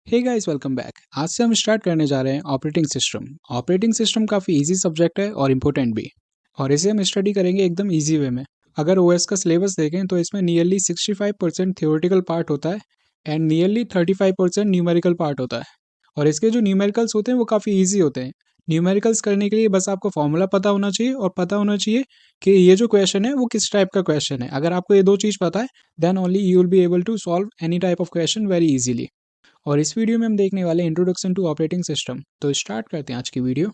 Hey guys, welcome back. आज से हम स्टार्ट करने जा रहे हैं ऑपरेटिंग सिस्टम। ऑपरेटिंग सिस्टम काफ़ी इजी सब्जेक्ट है और इम्पोर्टेंट भी, और इसे हम स्टडी करेंगे एकदम इजी वे में। अगर ओएस का सिलेबस देखें तो इसमें नियरली 65% थियोरेटिकल पार्ट होता है एंड नियरली 35% न्यूमेरिकल पार्ट होता है। और इसके जो न्यूमेरिकल्स होते हैं वो काफ़ी ईजी होते हैं। न्यूमेरिकल्स करने के लिए बस आपको फॉर्मूला पता होना चाहिए और पता होना चाहिए कि ये जो क्वेश्चन है वो किस टाइप का क्वेश्चन है। अगर आपको ये दो चीज़ पता है then only you will be able to solve any type of question very easily. और इस वीडियो में हम देखने वाले इंट्रोडक्शन टू ऑपरेटिंग सिस्टम। तो स्टार्ट करते हैं आज की वीडियो।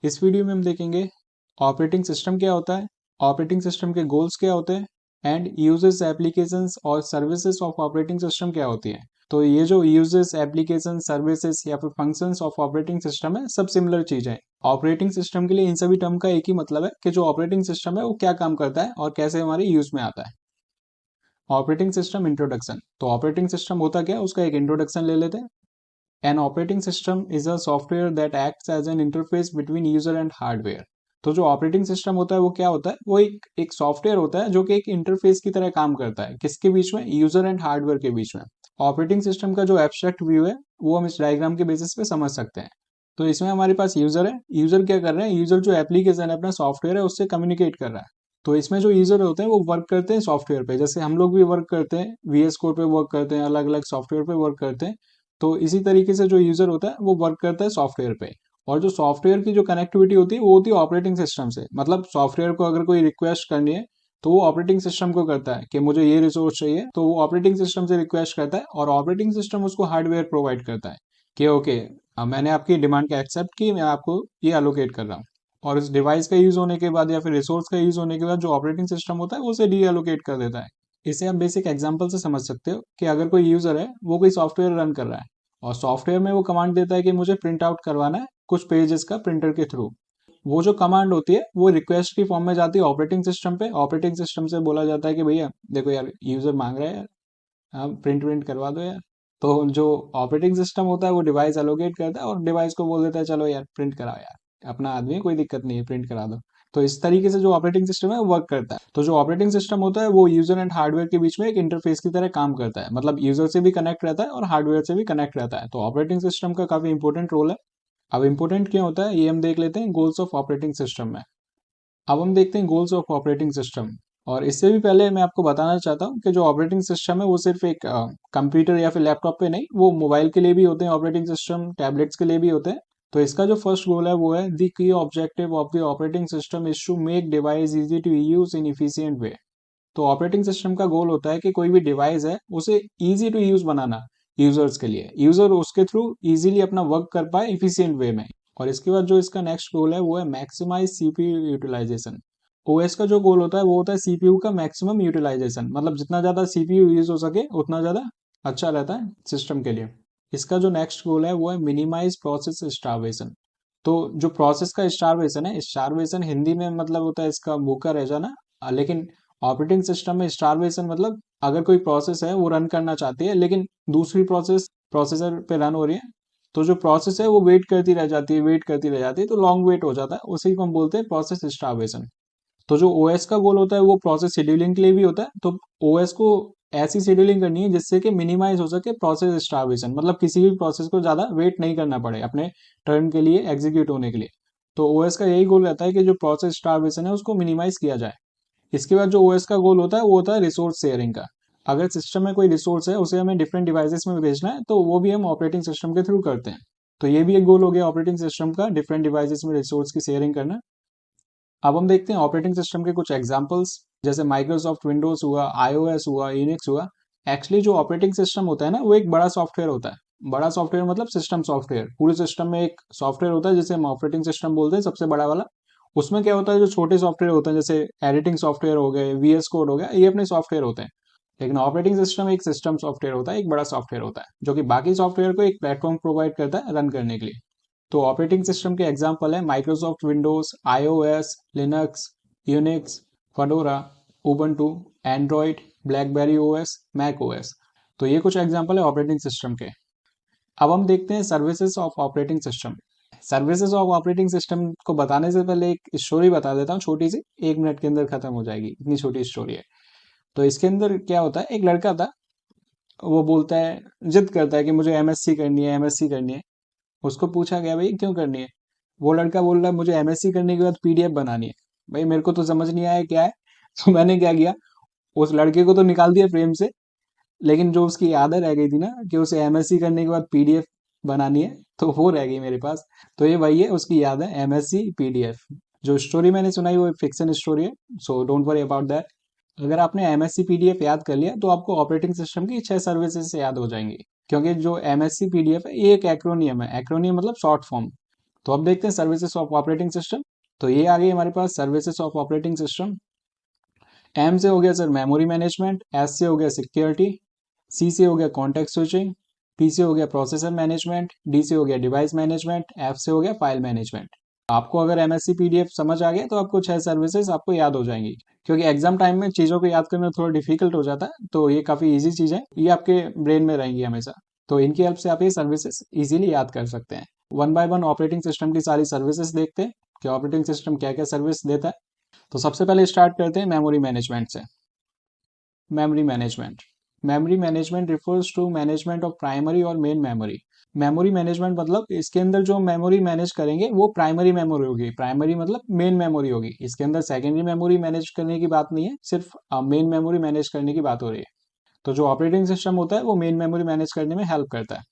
इस वीडियो में हम देखेंगे ऑपरेटिंग सिस्टम क्या होता है, ऑपरेटिंग सिस्टम के गोल्स क्या होते हैं एंड यूजेस, एप्लीकेशंस और सर्विसेज ऑफ ऑपरेटिंग सिस्टम क्या होती है। तो ये जो यूजेस, एप्लीकेशन, सर्विसेज या फिर फंक्शंस ऑफ ऑपरेटिंग सिस्टम है, सब सिमिलर चीज़ है। ऑपरेटिंग सिस्टम के लिए इन सभी टर्म का एक ही मतलब है कि जो ऑपरेटिंग सिस्टम है वो क्या काम करता है और कैसे हमारे यूज में आता है। Operating system introduction. तो ऑपरेटिंग सिस्टम होता क्या है उसका एक इंट्रोडक्शन ले लेते हैं। An operating system is a software that acts as an interface between user and hardware। तो जो ऑपरेटिंग सिस्टम होता है वो क्या होता है, वो एक सॉफ्टवेयर होता है जो कि एक इंटरफेस की तरह काम करता है। किसके बीच में? यूजर एंड हार्डवेयर के बीच में। ऑपरेटिंग सिस्टम का जो एब्स्ट्रैक्ट व्यू है वो हम इस डायग्राम के बेसिस पे समझ सकते हैं। तो इसमें हमारे पास यूजर है। यूजर क्या कर रहे हैं? यूजर जो एप्लीकेशन है, अपना सॉफ्टवेयर है, उससे कम्युनिकेट कर रहा है। तो इसमें जो यूजर होते हैं वो वर्क करते हैं सॉफ्टवेयर पे, जैसे हम लोग भी वर्क करते हैं, वीएस कोड पे वर्क करते हैं, अलग अलग सॉफ्टवेयर पे वर्क करते हैं। तो इसी तरीके से जो यूजर होता है वो वर्क करता है सॉफ्टवेयर पे। और जो सॉफ्टवेयर की जो कनेक्टिविटी होती है वो होती है ऑपरेटिंग सिस्टम से। मतलब सॉफ्टवेयर को अगर कोई रिक्वेस्ट करनी है तो वो ऑपरेटिंग सिस्टम को करता है कि मुझे ये रिसोर्स चाहिए, तो वो ऑपरेटिंग सिस्टम से रिक्वेस्ट करता है और ऑपरेटिंग सिस्टम उसको हार्डवेयर प्रोवाइड करता है कि ओके, मैंने आपकी डिमांड का एक्सेप्ट की, मैं आपको ये एलोकेट कर रहा हूँ। और इस डिवाइस का यूज होने के बाद या फिर रिसोर्स का यूज होने के बाद जो ऑपरेटिंग सिस्टम होता है वो उसे डी एलोकेट कर देता है। इसे आप बेसिक एग्जांपल से समझ सकते हो कि अगर कोई यूजर है वो कोई सॉफ्टवेयर रन कर रहा है और सॉफ्टवेयर में वो कमांड देता है कि मुझे प्रिंट आउट करवाना है कुछ पेजेस का प्रिंटर के थ्रू। वो जो कमांड होती है वो रिक्वेस्ट की फॉर्म में जाती है ऑपरेटिंग सिस्टम पे। ऑपरेटिंग सिस्टम से बोला जाता है कि भैया देखो यार, यूजर मांग रहा है यार, आप प्रिंट प्रिंट करवा दो यार। तो जो ऑपरेटिंग सिस्टम होता है वो डिवाइस एलोकेट करता है और डिवाइस को बोल देता है चलो यार प्रिंट कराओ यार, अपना आदमी है, कोई दिक्कत नहीं है, प्रिंट करा दो। तो इस तरीके से जो ऑपरेटिंग सिस्टम है वो वर्क करता है। तो जो ऑपरेटिंग सिस्टम होता है वो यूजर एंड हार्डवेयर के बीच में एक इंटरफेस की तरह काम करता है। मतलब यूजर से भी कनेक्ट रहता है और हार्डवेयर से भी कनेक्ट रहता है। तो ऑपरेटिंग सिस्टम का काफी इंपॉर्टेंट रोल है। अब इंपॉर्टेंट क्या होता है ये हम देख लेते हैं गोल्स ऑफ ऑपरेटिंग सिस्टम में। अब हम देखते हैं गोल्स ऑफ ऑपरेटिंग सिस्टम। और इससे भी पहले मैं आपको बताना चाहता हूँ कि जो ऑपरेटिंग सिस्टम है वो सिर्फ एक कंप्यूटर या फिर लैपटॉप पे नहीं, वो मोबाइल के लिए भी होते हैं ऑपरेटिंग सिस्टम, टैबलेट्स के लिए भी होते हैं। तो इसका जो फर्स्ट गोल है वो है the key objective of the operating system is to make device easy to use in efficient way. तो ऑपरेटिंग सिस्टम का गोल होता है कि कोई भी डिवाइस है उसे इजी टू यूज बनाना यूजर्स के लिए, यूजर उसके थ्रू इजीली अपना वर्क कर पाए इफिशियंट वे में। और इसके बाद जो इसका नेक्स्ट गोल है वो है मैक्सिमाइज सीपीयू यूटिलाइजेशन। ओएस का जो गोल होता है वो होता है सीपीयू का मैक्सिमम यूटिलाइजेशन, मतलब जितना ज्यादा सीपीयू यूज हो सके उतना ज्यादा अच्छा रहता है सिस्टम के लिए। इसका जो नेक्स्ट गोल है वो है मिनिमाइज प्रोसेस स्टारवेशन। तो जो प्रोसेस का स्टारवेशन है, स्टारवेशन हिंदी में मतलब होता है इसका भूखा रह जाना। लेकिन ऑपरेटिंग सिस्टम में स्टारवेशन मतलब अगर कोई प्रोसेस है वो रन करना चाहती है लेकिन दूसरी प्रोसेस प्रोसेसर पे रन हो रही है, तो जो प्रोसेस है वो वेट करती रह जाती है, वेट करती रह जाती है, तो लॉन्ग वेट हो जाता है, उसी को हम बोलते हैं प्रोसेस स्टारवेशन। तो जो ओएस का गोल होता है वो प्रोसेस शेड्यूलिंग के लिए भी होता है। तो ओएस को ऐसी शेड्यूलिंग करनी है जिससे कि मिनिमाइज हो सके प्रोसेस स्टारवेशन, मतलब किसी भी प्रोसेस को ज्यादा वेट नहीं करना पड़े अपने टर्न के लिए, एग्जीक्यूट होने के लिए। तो ओएस का यही गोल रहता है कि जो प्रोसेस स्टारवेशन है उसको मिनिमाइज किया जाए। इसके बाद जो ओएस का गोल होता है वो होता है रिसोर्स शेयरिंग का। अगर सिस्टम में कोई रिसोर्स है उसे हमें डिफरेंट डिवाइसेस में भेजना है तो वो भी हम ऑपरेटिंग सिस्टम के थ्रू करते हैं। तो ये भी एक गोल हो गया ऑपरेटिंग सिस्टम का, डिफरेंट डिवाइसेस में रिसोर्स की शेयरिंग करना। अब हम देखते हैं ऑपरेटिंग सिस्टम के कुछ एग्जांपल्स, जैसे माइक्रोसॉफ्ट विंडोज हुआ, आईओएस हुआ, यूनिक्स हुआ। एक्चुअली जो ऑपरेटिंग सिस्टम होता है ना वो एक बड़ा सॉफ्टवेयर होता है। बड़ा सॉफ्टवेयर मतलब सिस्टम सॉफ्टवेयर, पूरे सिस्टम में एक सॉफ्टवेयर होता है जिसे हम ऑपरेटिंग सिस्टम बोलते हैं, सबसे बड़ा वाला। उसमें क्या होता है, जो छोटे सॉफ्टवेयर होते हैं जैसे एडिटिंग सॉफ्टवेयर हो गए, वीएस कोड हो गया, ये अपने सॉफ्टवेयर होते हैं। लेकिन ऑपरेटिंग सिस्टम एक सिस्टम सॉफ्टवेयर होता है, एक बड़ा सॉफ्टवेयर होता है जो कि बाकी सॉफ्टवेयर को एक प्लेटफॉर्म प्रोवाइड करता है रन करने के लिए। तो ऑपरेटिंग सिस्टम के एग्जांपल है Microsoft Windows, iOS, Linux, Unix, Fedora, Ubuntu, Android, BlackBerry OS, Mac OS. तो ये कुछ एग्जांपल है ऑपरेटिंग सिस्टम के। अब हम देखते हैं services of operating system. Services of operating system को बताने से पहले एक स्टोरी बता देता हूँ छोटी सी, 1 मिनट के अंदर खत्म हो जाएगी, इतनी छोटी स्टोरी है। तो इसके अंदर क्या होता है, एक लड़का था, वो बोलता है, जिद करता है कि मुझे एमएससी करनी है, एमएससी करनी है। उसको पूछा गया भाई क्यों करनी है? वो लड़का बोल रहा है मुझे एमएससी करने के बाद पीडीएफ बनानी है। भाई मेरे को तो समझ नहीं आया क्या है। तो मैंने क्या किया, उस लड़के को तो निकाल दिया फ्रेम से, लेकिन जो उसकी आदत रह गई थी ना कि उसे एमएससी करने के बाद पीडीएफ बनानी है, तो वो रह गई मेरे पास। तो ये वही है, उसकी याद है, एमएससी पीडीएफ। जो स्टोरी मैंने सुनाई वो फिक्शन स्टोरी है, so don't worry about that. अगर आपने एमएससी पीडीएफ याद कर लिया तो आपको ऑपरेटिंग सिस्टम की 6 सर्विसेज से याद हो जाएंगी। क्योंकि जो एमएससी पीडीएफ है ये एक एक्रोनियम है, एक्रोनियम मतलब शॉर्ट फॉर्म। तो अब देखते हैं सर्विसेज ऑफ ऑपरेटिंग सिस्टम। तो ये आ गई हमारे पास services of operating system. M से हो गया सर मेमोरी मैनेजमेंट, एस से हो गया सिक्योरिटी, सी से हो गया कॉन्टेक्स्ट स्विचिंग, पी से हो गया प्रोसेसर मैनेजमेंट, डी से हो गया डिवाइस मैनेजमेंट, एफ से हो गया फाइल मैनेजमेंट। आपको अगर एमएससी पीडीएफ समझ आ गया तो आपको 6 सर्विसेज आपको याद हो जाएंगी। क्योंकि एग्जाम टाइम में चीज़ों को याद करना थोड़ा डिफिकल्ट हो जाता है, तो ये काफ़ी इजी चीज़ है, ये आपके ब्रेन में रहेंगी हमेशा। तो इनकी हेल्प से आप ये सर्विसेज इजीली याद कर सकते हैं। One by one operating system की सारी सर्विसेज देखते हैं कि ऑपरेटिंग सिस्टम क्या क्या सर्विस देता है। तो सबसे पहले स्टार्ट करते हैं मेमोरी मैनेजमेंट से। Memory management. Memory management refers to management of primary और मेन मेमोरी। मेमोरी मैनेजमेंट मतलब इसके अंदर जो मेमोरी मैनेज करेंगे वो प्राइमरी मेमोरी होगी, प्राइमरी मतलब मेन मेमोरी होगी। इसके अंदर सेकेंडरी मेमोरी मैनेज करने की बात नहीं है, सिर्फ मेन मेमोरी मैनेज करने की बात हो रही है। तो जो ऑपरेटिंग सिस्टम होता है वो मेन मेमोरी मैनेज करने में हेल्प करता है।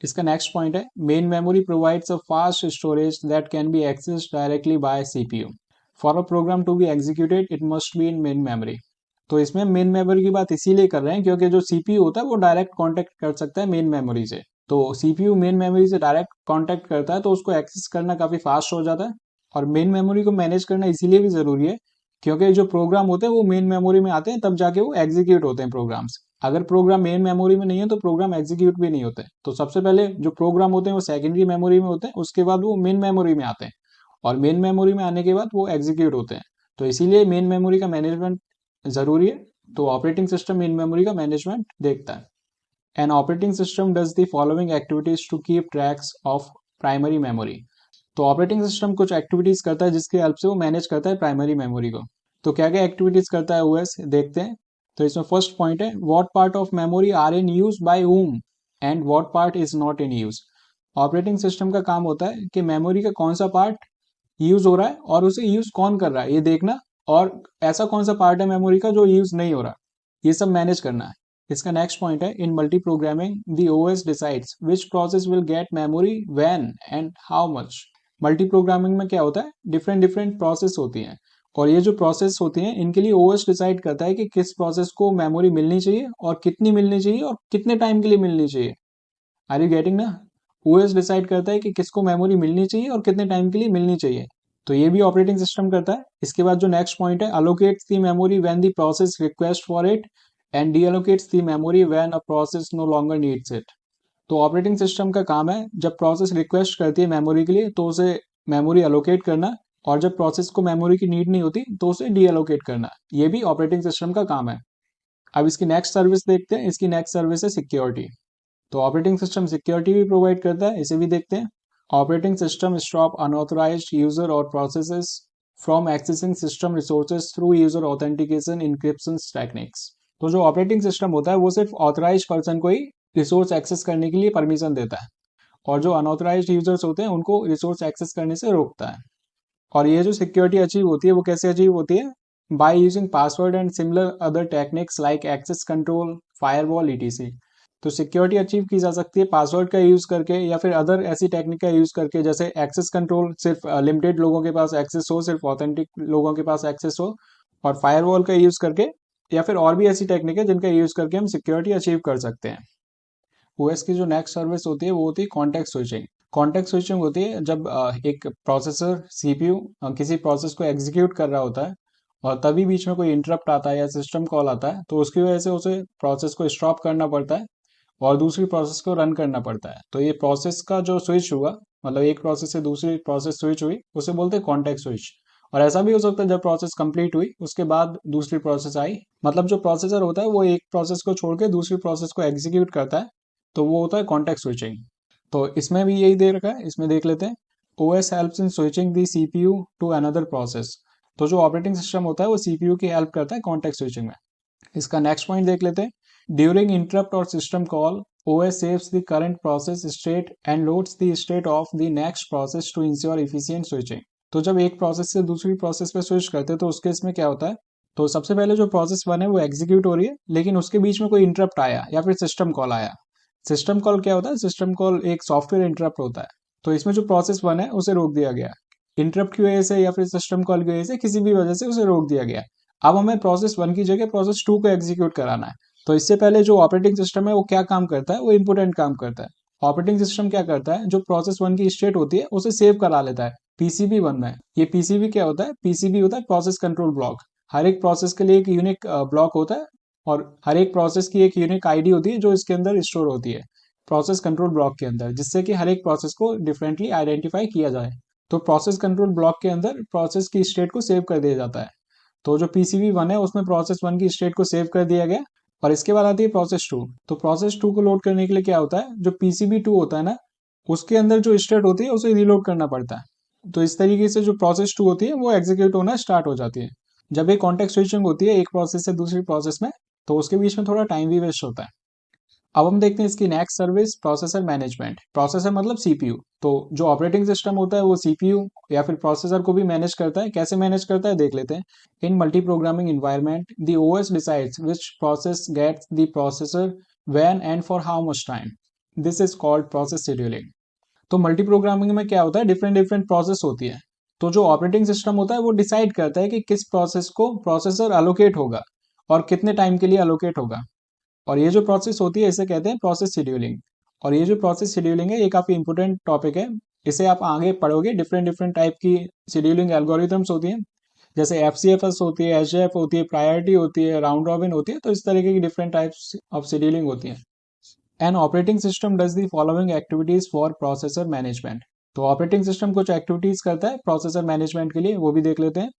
इसका नेक्स्ट पॉइंट है, main memory provides a fast storage that can be accessed directly by CPU. For a program to be executed it must be in main memory. तो इसमें main memory की बात इसीलिए कर रहे हैं क्योंकि जो सीपीयू होता है वो डायरेक्ट कांटेक्ट कर सकता है मेन मेमोरी से। तो सीपीयू मेन मेमोरी से डायरेक्ट कांटेक्ट करता है तो उसको एक्सेस करना काफी फास्ट हो जाता है। और मेन मेमोरी को मैनेज करना इसीलिए भी जरूरी है क्योंकि जो प्रोग्राम होते हैं वो मेन मेमोरी में आते हैं, तब जाके वो एग्जीक्यूट होते हैं प्रोग्राम्स। अगर प्रोग्राम मेन मेमोरी में नहीं है तो प्रोग्राम एग्जीक्यूट भी नहीं होते। तो सबसे पहले जो प्रोग्राम होते हैं वो सेकेंडरी मेमोरी में होते हैं, उसके बाद वो मेन मेमोरी में आते हैं, और मेन मेमोरी में आने के बाद वो एग्जीक्यूट होते हैं। तो इसीलिए मेन मेमोरी का मैनेजमेंट जरूरी है। तो ऑपरेटिंग सिस्टम मेन मेमोरी का मैनेजमेंट देखता है। An operating system does the following activities to keep tracks of primary memory. तो ऑपरेटिंग सिस्टम कुछ एक्टिविटीज करता है जिसकी हेल्प से वो मैनेज करता है प्राइमरी मेमोरी को। तो क्या क्या एक्टिविटीज करता है ओएस देखते हैं। तो इसमें फर्स्ट पॉइंट है, what part of memory are in use by whom and what part is not in use. Operating system का काम होता है कि मेमोरी का कौन सा पार्ट यूज हो रहा है और उसे यूज कौन कर रहा है ये देखना, और ऐसा कौन सा पार्ट है मेमोरी का जो यूज नहीं हो रहा, ये सब मैनेज करना है। इसका नेक्स्ट पॉइंट है, in multi programming the OS decides which process will get memory when and how much. Multi programming में क्या होता है, डिफरेंट डिफरेंट प्रोसेस होती हैं, और ये जो प्रोसेस होती हैं इनके लिए ओएस डिसाइड करता है कि किस प्रोसेस को मेमोरी मिलनी चाहिए और कितनी मिलनी चाहिए और कितने टाइम के लिए मिलनी चाहिए। आर यू गेटिंग ना? ओएस डिसाइड करता है कि किसको मेमोरी मिलनी चाहिए और कितने टाइम के लिए मिलनी चाहिए। तो ये भी ऑपरेटिंग सिस्टम करता है। इसके बाद जो नेक्स्ट पॉइंट है, allocates the memory when the process request for it and deallocates the memory when a process no longer needs it. तो ऑपरेटिंग सिस्टम का काम है जब प्रोसेस रिक्वेस्ट करती है मेमोरी के लिए तो उसे मेमोरी अलोकेट करना, और जब प्रोसेस को मेमोरी की नीड नहीं होती तो उसे डीअलोकेट करना। ये भी ऑपरेटिंग सिस्टम का काम है। अब इसकी नेक्स्ट सर्विस देखते हैं। इसकी नेक्स्ट सर्विस है सिक्योरिटी। तो ऑपरेटिंग सिस्टम सिक्योरिटी भी प्रोवाइड करता है, इसे भी देखते हैं। Operating system stop unauthorised user और processes from accessing system resources through user authentication encryption techniques. तो जो ऑपरेटिंग सिस्टम होता है वो सिर्फ ऑथराइज पर्सन को ही रिसोर्स एक्सेस करने के लिए परमिशन देता है, और जो अनऑथराइज्ड यूजर्स होते हैं उनको रिसोर्स एक्सेस करने से रोकता है। और ये जो सिक्योरिटी अचीव होती है वो कैसे अचीव होती है, by using password and similar other techniques like access control, firewall, etc. तो सिक्योरिटी अचीव की जा सकती है पासवर्ड का यूज करके या फिर अदर ऐसी टेक्निक का यूज करके, जैसे एक्सेस कंट्रोल, सिर्फ लिमिटेड लोगों के पास एक्सेस हो, सिर्फ ऑथेंटिक लोगों के पास एक्सेस हो, और फायरवॉल का यूज करके, या फिर और भी ऐसी टेक्निक है जिनका यूज करके हम सिक्योरिटी अचीव कर सकते हैं। ओएस की जो नेक्स्ट सर्विस होती है वो होती है कॉन्टेक्स्ट स्विचिंग। कॉन्टेक्स्ट स्विचिंग होती है जब एक प्रोसेसर सीपीयू किसी प्रोसेस को एग्जीक्यूट कर रहा होता है और तभी बीच में कोई इंटरप्ट आता है या सिस्टम कॉल आता है, तो उसकी वजह से उसे प्रोसेस को स्टॉप करना पड़ता है और दूसरी प्रोसेस को रन करना पड़ता है। तो ये प्रोसेस का जो स्विच हुआ, मतलब एक प्रोसेस से दूसरी प्रोसेस स्विच हुई, उसे बोलते हैं कॉन्टेक्स्ट स्विच। और ऐसा भी हो सकता है जब प्रोसेस कंप्लीट हुई उसके बाद दूसरी प्रोसेस आई, मतलब जो प्रोसेसर होता है वो एक प्रोसेस को छोड़ के दूसरी प्रोसेस को एग्जीक्यूट करता है, तो वो होता है कॉन्टेक्स्ट स्विचिंग। तो इसमें भी यही दे रखा है, इसमें देख लेते हैं। OS helps in switching the CPU to another process. तो जो ऑपरेटिंग सिस्टम होता है वो सीपीयू की हेल्प करता है कॉन्टेक्स्ट स्विचिंग में। इसका नेक्स्ट पॉइंट देख लेते हैं। ड्यूरिंग इंटरप्ट और system call OS saves the current process state and loads the state of the next process to ensure efficient switching। तो जब एक प्रोसेस से दूसरी प्रोसेस पे स्विच करते हैं तो उसके इसमें क्या होता है, तो सबसे पहले जो प्रोसेस वन है वो एग्जीक्यूट हो रही है, लेकिन उसके बीच में कोई इंटरप्ट आया या फिर सिस्टम कॉल आया। सिस्टम कॉल क्या होता है, सिस्टम कॉल एक सॉफ्टवेयर इंटरप्ट होता है। तो इसमें जो प्रोसेस वन है उसे रोक दिया गया, इंटरप्ट की वजह से या फिर सिस्टम कॉल की वजह से, किसी भी वजह से उसे रोक दिया गया। अब हमें प्रोसेस वन की जगह प्रोसेस टू को एग्जीक्यूट कराना है। तो इससे पहले जो ऑपरेटिंग सिस्टम है वो क्या काम करता है, वो इंपोर्टेंट काम करता है। ऑपरेटिंग सिस्टम क्या करता है, जो प्रोसेस वन की स्टेट होती है उसे सेव करा लेता है पीसीबी वन में। ये पीसीबी क्या होता है, पीसीबी होता है प्रोसेस कंट्रोल ब्लॉक। हर एक प्रोसेस के लिए एक यूनिक ब्लॉक होता है और हर एक प्रोसेस की एक यूनिक आईडी होती है जो इसके अंदर स्टोर होती है प्रोसेस कंट्रोल ब्लॉक के अंदर, जिससे कि हर एक प्रोसेस को डिफरेंटली आइडेंटिफाई किया जाए। तो प्रोसेस कंट्रोल ब्लॉक के अंदर प्रोसेस की स्टेट को सेव कर दिया जाता है। तो जो पीसीबी वन है उसमें प्रोसेस वन की स्टेट को सेव कर दिया गया और इसके बाद आती है प्रोसेस टू। तो प्रोसेस टू को लोड करने के लिए क्या होता है, जो पीसीबी टू होता है ना, उसके अंदर जो स्टेट होती है उसे रीलोड करना पड़ता है। तो इस तरीके से जो प्रोसेस टू होती है वो एग्जीक्यूट होना स्टार्ट हो जाती है। जब एक कॉन्टेक्स्ट स्विचिंग होती है एक प्रोसेस से दूसरी प्रोसेस में, तो उसके बीच में थोड़ा टाइम भी वेस्ट होता है। अब हम देखते हैं इसकी next service, processor management. Processor मतलब सीपीयू। तो जो ऑपरेटिंग सिस्टम होता है वो सीपीयू या फिर प्रोसेसर को भी मैनेज करता है। कैसे मैनेज करता है देख लेते हैं। In multi programming environment the OS decides which process gets the processor when and for how much time. This is called process scheduling. तो मल्टी प्रोग्रामिंग में क्या होता है, डिफरेंट डिफरेंट प्रोसेस होती है। तो जो ऑपरेटिंग सिस्टम होता है वो डिसाइड करता है कि किस प्रोसेस को प्रोसेसर अलोकेट होगा और कितने टाइम के लिए अलोकेट होगा। और ये जो प्रोसेस होती है इसे कहते हैं प्रोसेस शेड्यूलिंग। और ये जो प्रोसेस शेड्यूलिंग है ये काफ़ी इंपॉर्टेंट टॉपिक है। इसे आप आगे पढ़ोगे, डिफरेंट डिफरेंट टाइप की शेड्यूलिंग एल्गोरिथम्स होती हैं, जैसे एफसीएफएस होती है, एचजेएफ होती है, प्रायोरिटी होती है, राउंड रॉबिन होती है। तो इस तरीके की डिफरेंट टाइप्स ऑफ शेड्यूलिंग होती है। An operating system does the following activities for processor management. तो ऑपरेटिंग सिस्टम कुछ एक्टिविटीज करता है प्रोसेसर मैनेजमेंट के लिए, वो भी देख लेते हैं।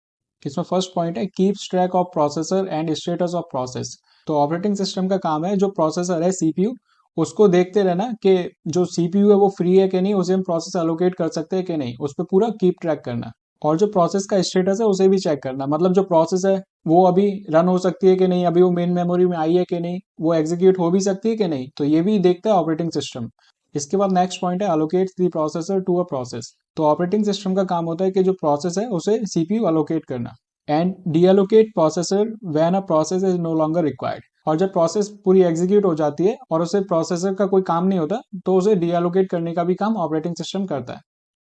इसमें फर्स्ट पॉइंट है keeps track of processor and status of process. तो ऑपरेटिंग सिस्टम का काम है जो प्रोसेसर है सीपीयू, उसको देखते रहना कि जो सीपीयू है वो फ्री है कि नहीं, उसे हम प्रोसेस अलोकेट कर सकते हैं कि नहीं, उस पर पूरा कीप ट्रैक करना। और जो प्रोसेस का स्टेटस है उसे भी चेक करना, मतलब जो प्रोसेस है वो अभी रन हो सकती है कि नहीं, अभी वो मेन मेमोरी में आई है कि नहीं, वो एग्जीक्यूट हो भी सकती है कि नहीं, तो ये भी देखता है ऑपरेटिंग सिस्टम। इसके बाद नेक्स्ट पॉइंट है allocates the processor to a process. तो ऑपरेटिंग सिस्टम का काम होता है कि जो प्रोसेस है उसे सीपीयू अलोकेट करना। And deallocate processor when a process is no longer required. और जब प्रोसेस पूरी एग्जीक्यूट हो जाती है और उसे प्रोसेसर का कोई काम नहीं होता, तो उसे डीअलोकेट करने का भी काम ऑपरेटिंग सिस्टम करता है।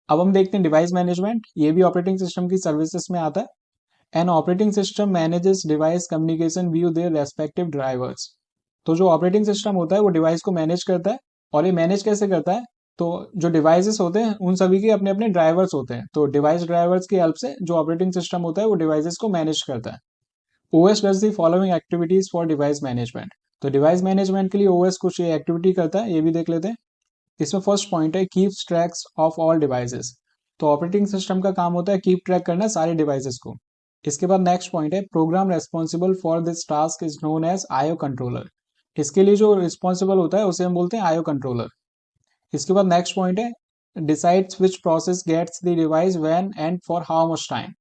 अब हम देखते हैं डिवाइस मैनेजमेंट। ये भी ऑपरेटिंग सिस्टम की सर्विसेज में आता है। An operating system manages device communication view their respective drivers. तो जो ऑपरेटिंग सिस्टम होता है वो डिवाइस को मैनेज करता है। और ये मैनेज कैसे करता है, तो जो डिवाइसेस होते हैं उन सभी के अपने अपने ड्राइवर्स होते हैं। तो डिवाइस ड्राइवर्स की हेल्प से जो ऑपरेटिंग सिस्टम होता है वो डिवाइसेस को मैनेज करता है। OS does the following activities for device management. तो डिवाइस मैनेजमेंट के लिए ओएस कुछ ये एक्टिविटी करता है, ये भी देख लेते हैं। इसमें फर्स्ट पॉइंट है keeps tracks of all devices. तो ऑपरेटिंग सिस्टम का काम होता है कीप ट्रैक करना सारे डिवाइसेस को। इसके बाद नेक्स्ट पॉइंट है program responsible for this task is known as IO controller. इसके लिए जो रिस्पॉन्सिबल होता है उसे हम बोलते हैं आईओ कंट्रोलर। इसके बाद नेक्स्ट पॉइंट है decides which process gets the device when and for how much time.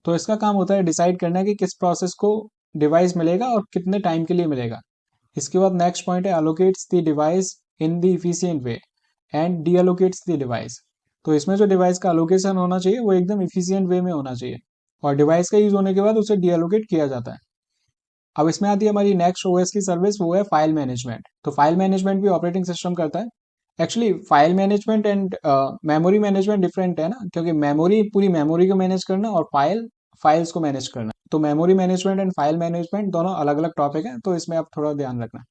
तो इसका काम होता है डिसाइड करना कि किस प्रोसेस को डिवाइस मिलेगा और कितने टाइम के लिए मिलेगा। इसके बाद नेक्स्ट पॉइंट है allocates the device in the efficient way and deallocates the device. तो इसमें जो डिवाइस का अलोकेशन होना चाहिए वो एकदम इफिशिएंट वे में होना चाहिए और डिवाइस का यूज होने के बाद उसे डीअलोकेट किया जाता है। अब इसमें आती है हमारी नेक्स्ट ओएस की सर्विस, वो है फाइल मैनेजमेंट। तो फाइल मैनेजमेंट भी ऑपरेटिंग सिस्टम करता है। Actually file management and memory management different है ना, क्योंकि मेमोरी पूरी मेमोरी को मैनेज करना और फाइल्स को मैनेज करना। तो memory management and file management दोनों अलग अलग टॉपिक हैं, तो इसमें आप थोड़ा ध्यान रखना।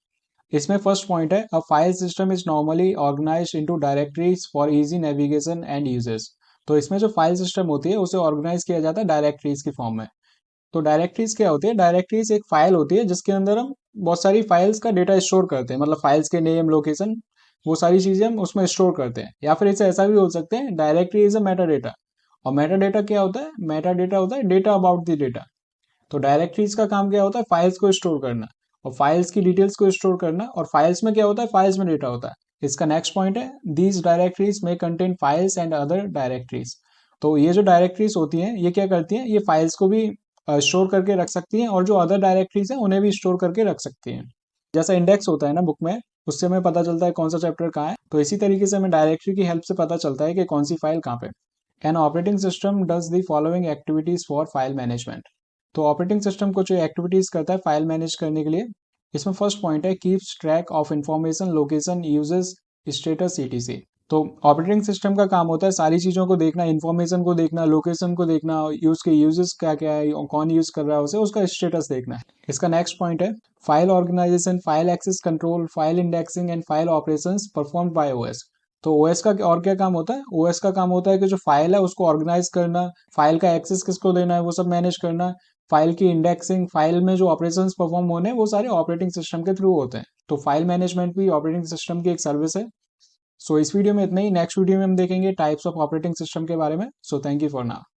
इसमें फर्स्ट पॉइंट है a file system is normally organised into directories for easy navigation and uses. तो इसमें जो फाइल सिस्टम होती है उसे ऑर्गेनाइज किया जाता है डायरेक्टरीज की फॉर्म में। तो डायरेक्टरीज क्या होती है, डायरेक्टरीज एक फाइल होती है जिसके अंदर हम बहुत सारी फाइल्स का डेटा स्टोर करते हैं, मतलब फाइल्स के नेम, लोकेशन, वो सारी चीजें हम उसमें स्टोर करते हैं। या फिर इसे ऐसा भी हो सकते हैं, directory is a Meta data. और मेटा डेटा क्या होता है, मेटा डेटा होता है डेटा अबाउट द डेटा। तो डायरेक्टरीज का काम क्या होता है, फाइल्स को स्टोर करना और फाइल्स की डिटेल्स को स्टोर करना। और फाइल्स में क्या होता है, फाइल्स में डेटा होता है। इसका नेक्स्ट पॉइंट है दीज डायरेक्टरीज में contain files and other directories. तो ये जो डायरेक्टरीज होती हैं ये क्या करती हैं, ये फाइल्स को भी स्टोर करके रख सकती हैं और जो अदर डायरेक्टरीज हैं उन्हें भी स्टोर करके रख सकती हैं। जैसा इंडेक्स होता है ना बुक में, उससे हमें पता चलता है कौन सा चैप्टर कहाँ है, तो इसी तरीके से हमें डायरेक्टरी की हेल्प से पता चलता है कि कौन सी फाइल कहाँ पे। N operating system does the following activities for file management. तो ऑपरेटिंग सिस्टम को जो एक्टिविटीज करता है फाइल मैनेज करने के लिए, इसमें फर्स्ट पॉइंट है keeps track of information, location, uses, status, etc। तो ऑपरेटिंग सिस्टम का काम होता है सारी चीज़ों को देखना, इन्फॉर्मेशन को देखना, लोकेशन को देखना, यूज के यूजेस क्या क्या है, कौन यूज कर रहा है उसे, उसका स्टेटस देखना है। इसका नेक्स्ट पॉइंट है file organisation, file access control, file indexing and file operations performed by OS. तो ओएस का और क्या काम होता है? ओएस का काम होता है कि जो फाइल है उसको ऑर्गेनाइज करना, फाइल का एक्सेस किसको देना है वो सब मैनेज करना, फाइल की इंडेक्सिंग, फाइल में जो ऑपरेशंस परफॉर्म होने हैं वो सारे ऑपरेटिंग सिस्टम के थ्रू होते हैं। तो फाइल मैनेजमेंट भी ऑपरेटिंग सिस्टम की एक सर्विस है। सो इस वीडियो में इतना ही। नेक्स्ट वीडियो में हम देखेंगे टाइप्स ऑफ ऑपरेटिंग सिस्टम के बारे में। So thank you for now.